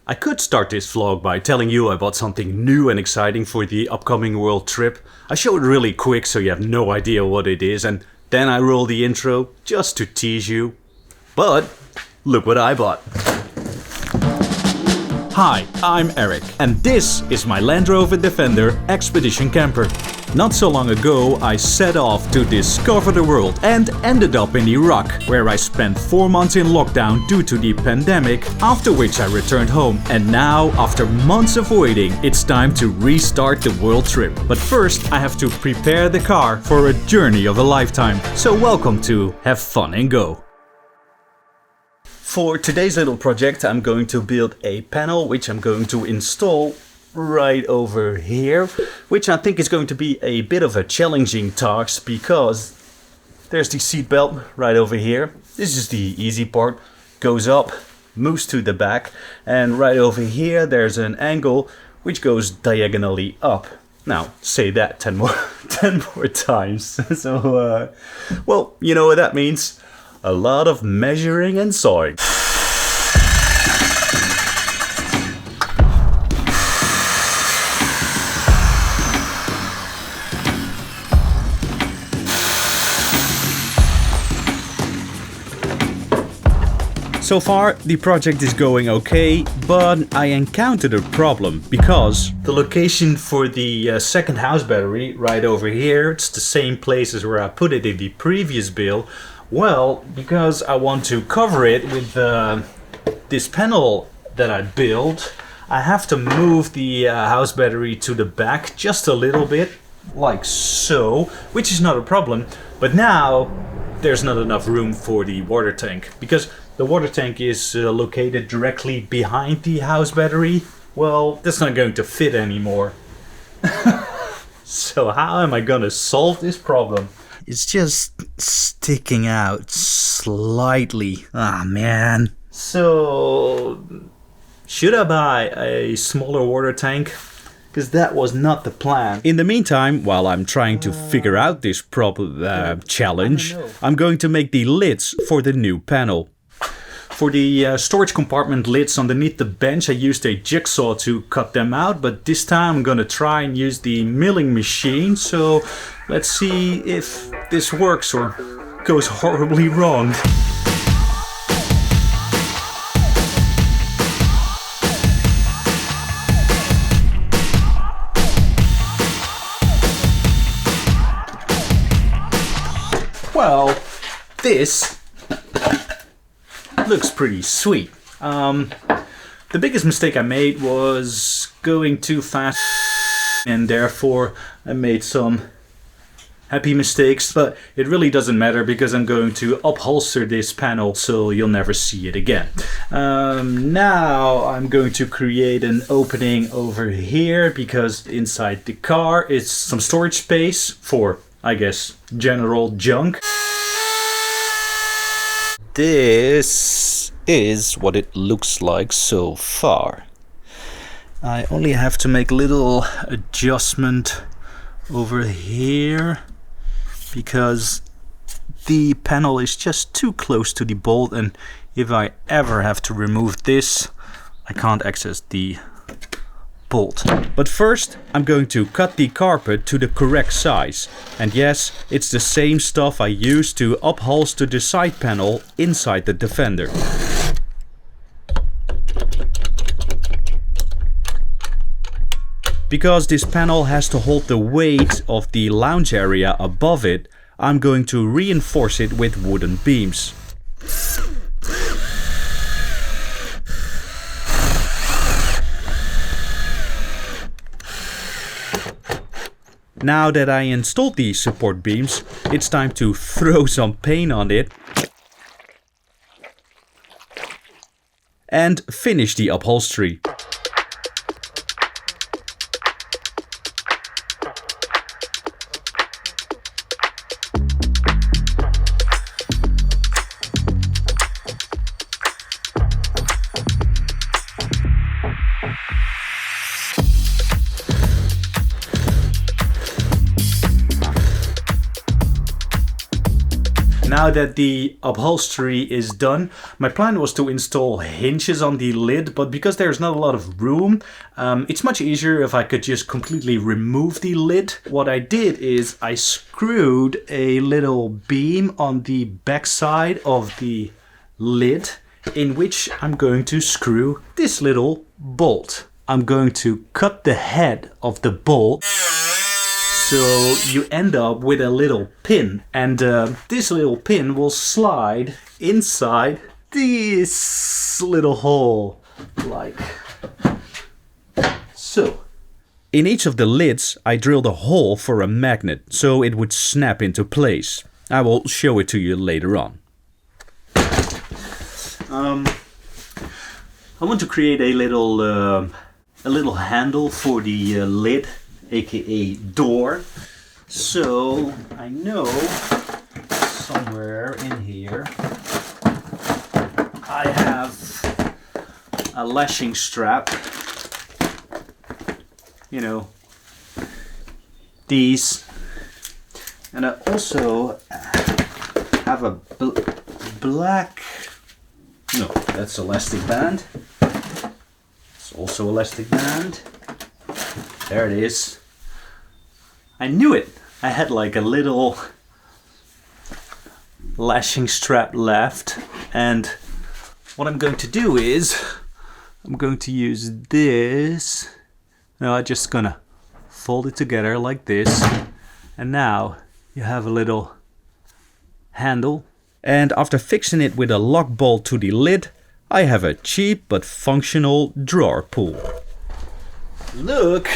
I could start this vlog by telling you I bought something new and exciting for the upcoming world trip. I show it really quick so you have no idea what it is, and then I roll the intro just to tease you. But look what I bought. Hi, I'm Eric, and this is my Land Rover Defender Expedition Camper. Not so long ago, I set off to discover the world and ended up in Iraq, where I spent 4 months in lockdown due to the pandemic, after which I returned home. And now, after months of waiting, it's time to restart the world trip. But first, I have to prepare the car for a journey of a lifetime. So welcome to Have Fun and Go. For today's little project, I'm going to build a panel which I'm going to install right over here, which I think is going to be a bit of a challenging task because there's the seat belt right over here. This is the easy part. Goes up, moves to the back, and right over here there's an angle which goes diagonally up. Now, say that 10 more times. So, well, you know what that means. A lot of measuring and sawing. So far, the project is going okay, but I encountered a problem because the location for the second house battery right over here, it's the same place as where I put it in the previous build. Well, because I want to cover it with this panel that I built, I have to move the house battery to the back just a little bit, like so, which is not a problem. But now there's not enough room for the water tank, because the water tank is located directly behind the house battery. Well, that's not going to fit anymore. So how am I gonna solve this problem? It's just sticking out slightly. Ah, man. So, should I buy a smaller water tank? Because that was not the plan. In the meantime, while I'm trying to figure out this challenge, I'm going to make the lids for the new panel. For the storage compartment lids underneath the bench, I used a jigsaw to cut them out, but this time I'm gonna try and use the milling machine, so let's see if this works or goes horribly wrong. Well, this looks pretty sweet. The biggest mistake I made was going too fast, and therefore I made some happy mistakes, but it really doesn't matter because I'm going to upholster this panel so you'll never see it again. Now I'm going to create an opening over here because inside the car is some storage space for, I guess, general junk. This is what it looks like so far. I only have to make a little adjustment over here because the panel is just too close to the bolt, and if I ever have to remove this, I can't access the bolt. But first, I'm going to cut the carpet to the correct size. And yes, it's the same stuff I used to upholster the side panel inside the Defender. Because this panel has to hold the weight of the lounge area above it, I'm going to reinforce it with wooden beams. Now that I installed these support beams, it's time to throw some paint on it and finish the upholstery. Now that the upholstery is done, my plan was to install hinges on the lid, but because there's not a lot of room, it's much easier if I could just completely remove the lid. What I did is I screwed a little beam on the back side of the lid, in which I'm going to screw this little bolt. I'm going to cut the head of the bolt. So you end up with a little pin, and this little pin will slide inside this little hole, like so. In each of the lids I drilled a hole for a magnet, so it would snap into place. I will show it to you later on. I want to create a little handle for the lid, aka door. So I know somewhere in here I have a lashing strap, you know, these, and I also have a black, no, that's elastic band. It's also elastic band. There it is. I knew it. I had like a little lashing strap left, and what I'm going to do is I'm going to use this. Now I'm just gonna fold it together like this, and now you have a little handle. And after fixing it with a lock bolt to the lid, I have a cheap but functional drawer pull. Look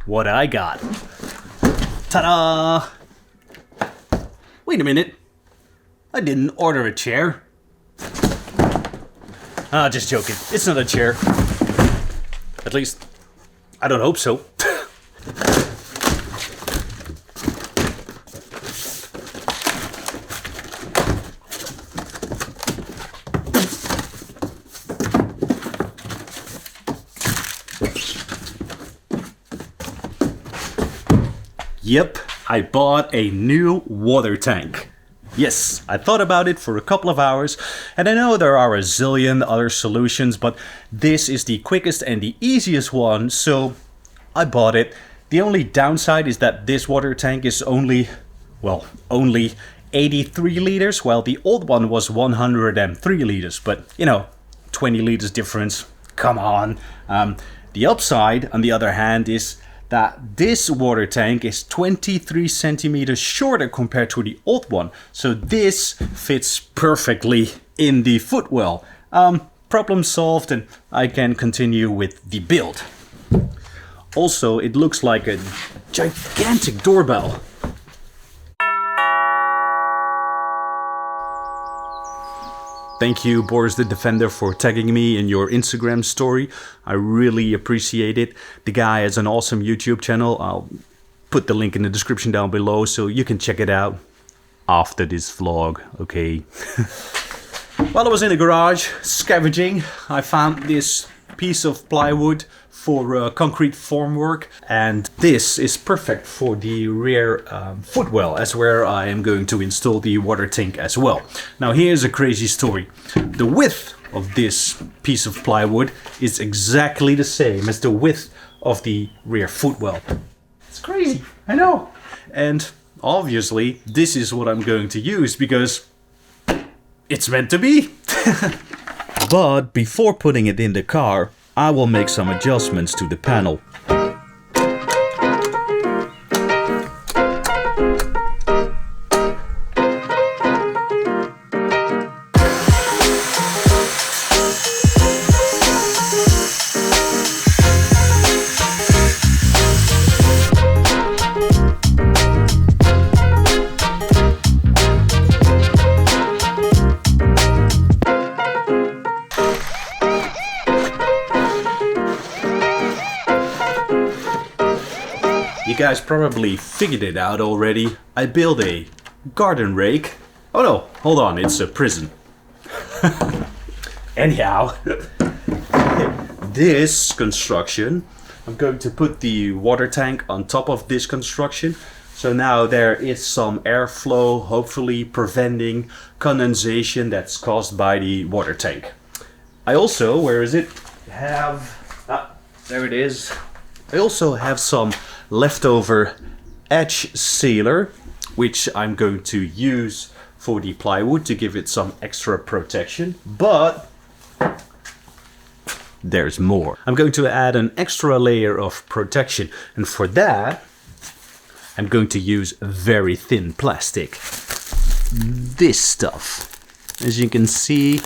what I got. Ta-da! Wait a minute. I didn't order a chair. Ah, just joking. It's not a chair. At least, I don't hope so. Yep, I bought a new water tank. Yes, I thought about it for a couple of hours, and I know there are a zillion other solutions, but this is the quickest and the easiest one, so I bought it. The only downside is that this water tank is only 83 liters, while the old one was 103 liters, but you know, 20 liters difference, come on. The upside, on the other hand, is that this water tank is 23 centimeters shorter compared to the old one. So this fits perfectly in the footwell. Problem solved, and I can continue with the build. Also, it looks like a gigantic doorbell. Thank you, Boris the Defender, for tagging me in your Instagram story. I really appreciate it. The guy has an awesome YouTube channel. I'll put the link in the description down below so you can check it out after this vlog, okay? While I was in the garage scavenging, I found this piece of plywood for concrete formwork, and this is perfect for the rear footwell, as where I am going to install the water tank as well. Now here's a crazy story. The width of this piece of plywood is exactly the same as the width of the rear footwell. It's crazy, I know. And obviously this is what I'm going to use because it's meant to be. But before putting it in the car, I will make some adjustments to the panel. You guys probably figured it out already. I built a garden rake. Oh no, hold on, it's a prison. Anyhow, this construction, I'm going to put the water tank on top of this construction. So now there is some airflow, hopefully preventing condensation that's caused by the water tank. I also, where is it? There it is. I also have some leftover edge sealer, which I'm going to use for the plywood to give it some extra protection. But there's more. I'm going to add an extra layer of protection, and for that I'm going to use very thin plastic. This stuff. As you can see,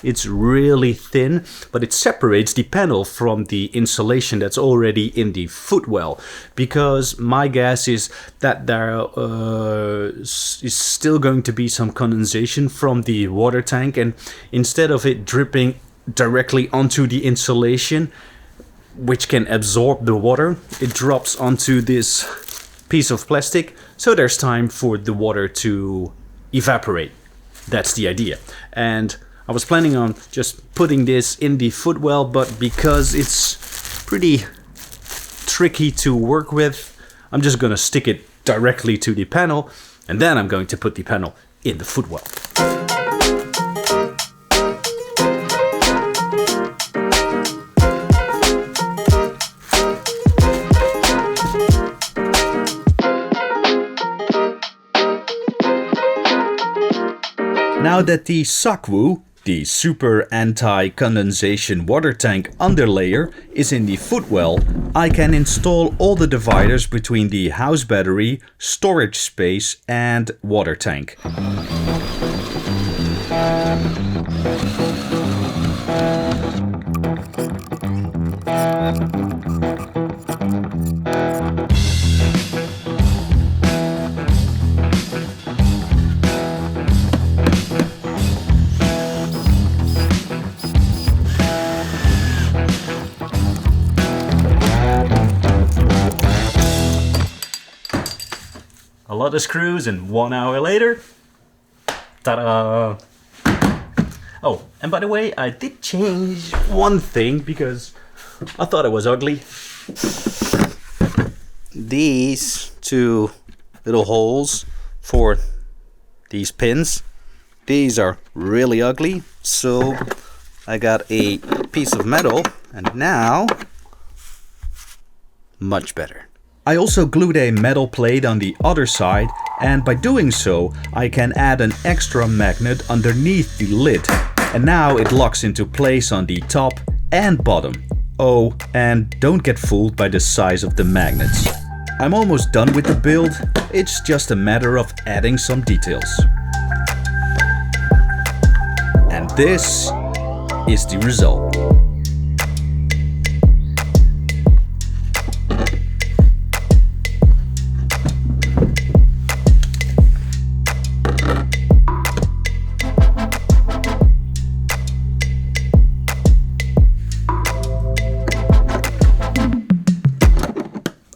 it's really thin, but it separates the panel from the insulation that's already in the footwell. Because my guess is that there is still going to be some condensation from the water tank, and instead of it dripping directly onto the insulation, which can absorb the water, it drops onto this piece of plastic, so there's time for the water to evaporate. That's the idea. And I was planning on just putting this in the footwell, but because it's pretty tricky to work with, I'm just gonna stick it directly to the panel, and then I'm going to put the panel in the footwell. Now that the SAKWU, the super anti-condensation water tank underlayer, is in the footwell, I can install all the dividers between the house battery, storage space and water tank. A lot of screws, and 1 hour later, ta-da! Oh, and by the way, I did change one thing because I thought it was ugly. These two little holes for these pins, these are really ugly, so I got a piece of metal, and now, much better. I also glued a metal plate on the other side, and by doing so I can add an extra magnet underneath the lid, and now it locks into place on the top and bottom. Oh, and don't get fooled by the size of the magnets. I'm almost done with the build, it's just a matter of adding some details. And this is the result.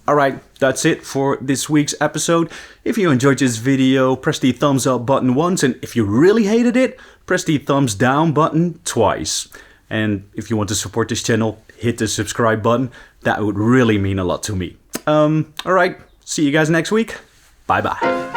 Alright, that's it for this week's episode. If you enjoyed this video, press the thumbs up button once, and if you really hated it, press the thumbs down button twice. And if you want to support this channel, hit the subscribe button. That would really mean a lot to me. Alright, see you guys next week. Bye bye.